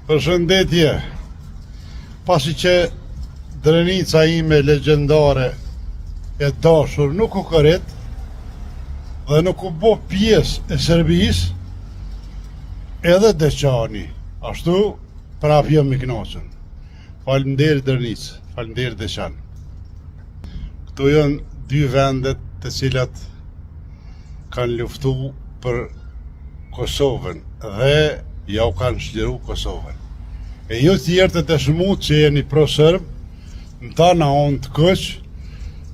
Përshëndetje. Pasi që drenica ime legjendare e dashur nuk u këret dhe nuk u bo pjesë e Serbisë, edhe Deçani, ashtu prap jam i kënaqur. Faleminderit Drenicë, faleminderit Deçan. Këto janë dy vendet të cilat kanë luftu për Kosovën dhe ja u kanë shliru Kosovën. E ju tjerë të dëshmu që jeni pro-sërb, në ta na onë të këq,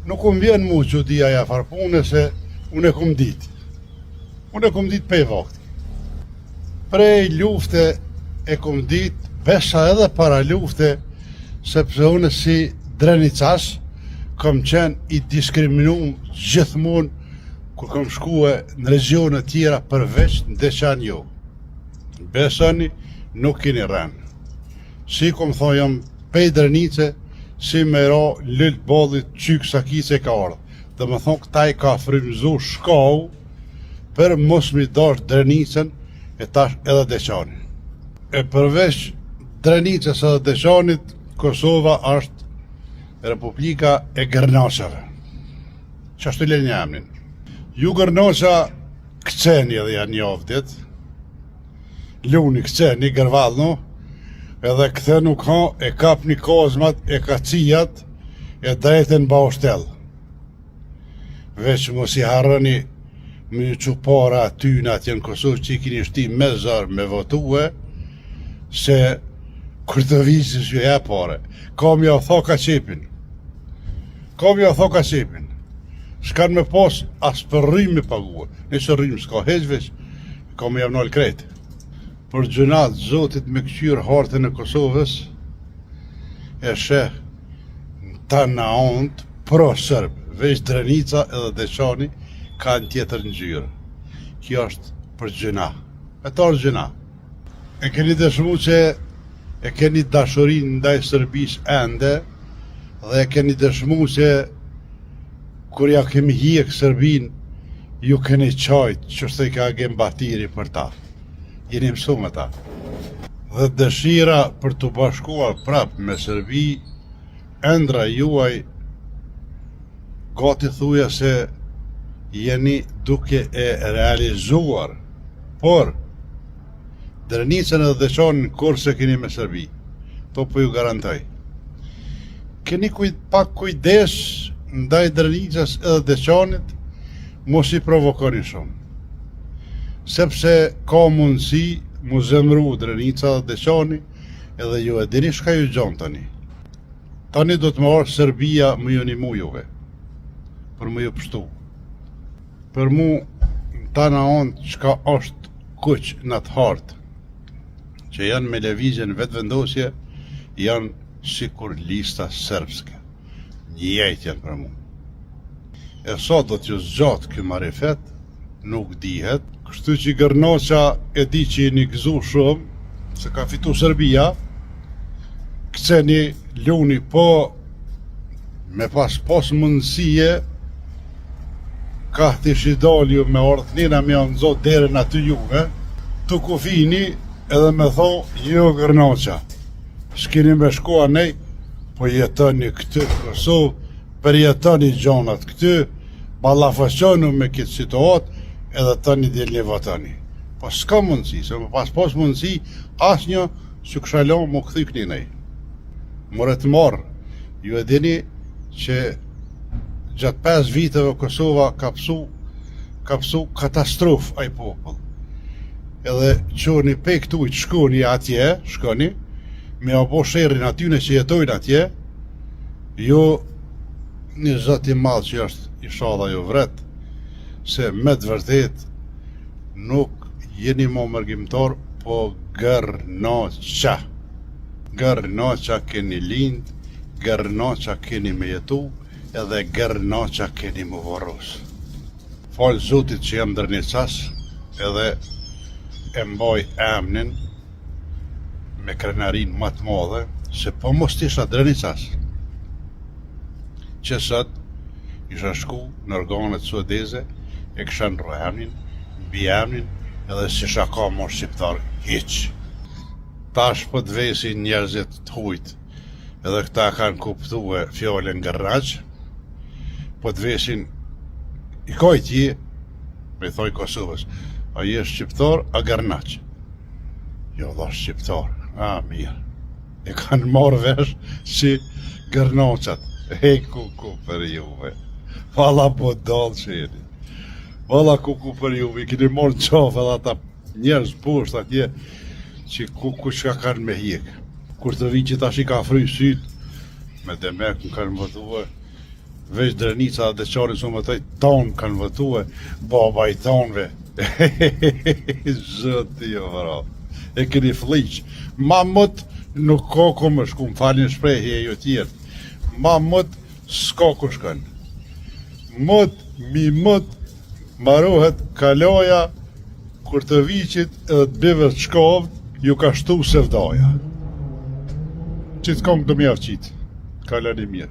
nuk më vjen mu që dhja ja farpune se unë e kom dit. Unë e kom dit pe vakti. Prej lufte e kom dit, besa edhe para lufte, sepse unë si drenicas, kom qenë i diskriminum gjithmonë kur kom shkue në regionet tjera përveç në Deçan jo. Besoni, nuk keni rënë. Si kom thonë jam pej Drenice, si me ra lëllë bodit qyk sa kise ka ardhë. Dhe më thonë këta i ka frymëzu shkau për mos mi dash Drenicën e tash edhe Deçanin. E përveç Drenicës edhe Deçanit, Kosova është Republika e Gërnaqave. Qashtu le një emnin. Ju Gërnaqa këceni edhe janë njavdit, luni këceni, gërvalno, edhe këthe nuk ha e kap një kozmat, e kacijat, e drejten ba ushtel. Veç mos i harroni me ju para aty në atje në Kosovë që i kini shti me zërë me votue, se kër të visis ju e pare, kam ja tho ka qepin. Kam ja tho ka qepin. Shkan me pas as për rrim me paguar. Nëse rrim s'ka heqveç, kam me javnal krejt. Për gjënat zotit me këqyr hartën e Kosovës, e sheh në ta na ont pro-sërb, veç Drenica edhe Deçani kanë tjetër në gjyrë. Kjo është për gjëna. E ta është gjëna. E keni dëshmu që e keni dashurin ndaj Sërbis ende, dhe e keni dëshmu që kur ja kemi hjek Sërbin, ju keni qajt që shtë i ka gem batiri për ta. Jeni mësu me ta. Dhe dëshira për të bashkuar prap me Sërbi, endra juaj gati thuja se jeni duke e realizuar, por Drenicën edhe Deçanin kur se keni me Sërbi. To po ju garantoj. Keni pak kujdes ndaj Drenicës edhe Deçanit, mos i provokoni shumë. Sepse ka mundësi mu zemru Drenica dhe Deçani, edhe ju e dini shka ju gjonë tani. Tani do të më arë Serbia më ju një mu juve, për më ju pështu. Për mu, ta na onë qka është kuq në të hartë, që janë me levizjen vetë vendosje, janë si kur lista serbske. Njëjt janë për mu. E sot do t'ju zgjatë kë marifet, nuk dihet, kështu që Gërnaqa e di që i një gëzu shumë, se ka fitu Serbia, këceni luni po me pas mundësie, ka të shidalju me ardhnina me janë zot derën aty juve, të kufini edhe me thonë, jo Gërnaqa, s'kini me shkoa nej, po jetoni këtë Kosovë, përjetoni gjonat këtë, ballafaqonu me këtë situatë, edhe tani del një votani. Po s'ka mundësi, se më pas mundësi, asnjë që këshalon më këthy këninej. More të marë, ju e dini që gjatë 5 viteve Kosova ka psu katastrofë ai popull. Edhe qoni pe këtu i të shkoni atje, shkoni, me abo shërin atyne që jetojnë atje, jo një zot i madh që është inshallah jo vret, se me të vërtet nuk jeni më mërgjimtar, po Gërnaqa. Gërnaqa keni lind, Gërnaqa keni me jetu, edhe Gërnaqa keni më varros. Falë Zotit që jam Drenicas, edhe e mbaj emnin me krenarin më të madhe, se po mos t'isha Drenicas, që sot isha shku në organet suedeze, e kësha në emnin, mbi emnin, edhe si shaka mos shqiptar hiq. tash po të vesin njerëzit të hujt, edhe këta kanë kuptue fjallën gërraq, po të vesin i kojt je, me thoj Kosovës, a je shqiptar, a gërnaq? Jo, dha shqiptar, a mirë. E kanë marrë vesh si gërnaqat, e kuku për juve. Valla po dalë qeni. Valla kuku për juve, i kini marrë qafë edhe ata njerëz poshtë atje, që kuku qka kanë me hjek. Kur të vinë që tash i ka fry sytë, me demek më kanë vëtue, veç Drenica dhe Deçari su më tëj tonë kanë vëtue, baba i tonëve. Zëti jo vëra. E këni fliq. Ma mët nuk ka ku më shku, më falin shprejhje e jo tjertë. Ma mët s'ka ku shkën. Mët, marohet kaloja, kur të viqit edhe të bive të shkovët, ju ka shtu se vdaja. Qitë kongë të mjafë qitë. Kalani mirë.